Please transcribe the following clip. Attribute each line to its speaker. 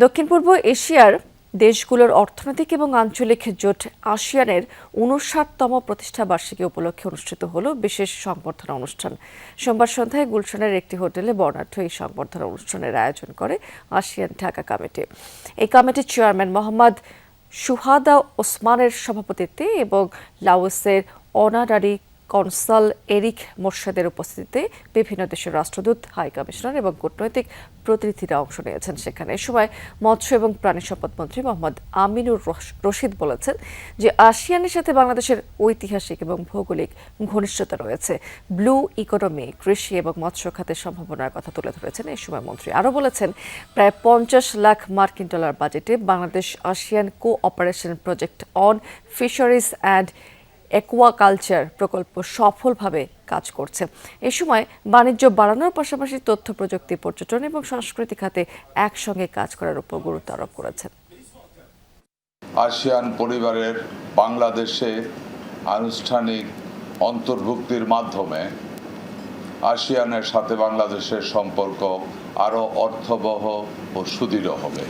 Speaker 1: দক্ষিণ পূর্ব এশিয়ার দেশগুলোর অর্থনৈতিক এবং আঞ্চলিক জোট আসিয়ানের ৫৯তম প্রতিষ্ঠা বার্ষিকী উপলক্ষে অনুষ্ঠিত হলো বিশেষ সংবর্ধনা অনুষ্ঠান। সোমবার সন্ধ্যায় গুলশানের একটি হোটেলে বর্ণাঢ্য এই সংবর্ধনা অনুষ্ঠানের আয়োজন করে আসিয়ান ঢাকা কমিটি। এই কমিটির চেয়ারম্যান মোহাম্মদ সুহাদা ওসমানের সভাপতিত্বে এবং লাওসের অনারারি কনসাল এরিক মোর্শেদের উপস্থিতিতে বিভিন্ন দেশের রাষ্ট্রদূত, হাই কমিশনার এবং কূটনৈতিক প্রতিনিধিরা অংশ নিয়েছেন সেখানে। এ সময় মৎস্য এবং প্রাণী সম্পদ মন্ত্রী মোহাম্মদ আমিনুর রশিদ বলেছেন যে আসিয়ানের সাথে বাংলাদেশের ঐতিহাসিক এবং ভৌগোলিক ঘনিষ্ঠতা রয়েছে। ব্লু ইকোনমি, কৃষি এবং মৎস্য খাতের সম্ভাবনার কথা তুলে ধরেছেন এই সময় মন্ত্রী। আরও বলেছেন, প্রায় ৫০ লাখ মার্কিন ডলার বাজেটে Bangladesh ASEAN cooperation project on fisheries and aquaculture প্রকল্প সফলভাবে কাজ করছে। এ সময় বাণিজ্য বাড়ানোর পাশাপাশি তথ্য প্রযুক্তি, পর্যটন এবং সংস্কৃতি খাতে একসঙ্গে কাজ করার উপর গুরুত্ব আরোপ করেছেন।
Speaker 2: আসিয়ান পরিবারের বাংলাদেশে আনুষ্ঠানিক অন্তর্ভুক্তির মাধ্যমে আসিয়ানের সাথে বাংলাদেশের সম্পর্ক আরও অর্থবহ ও সুদৃঢ় হবে।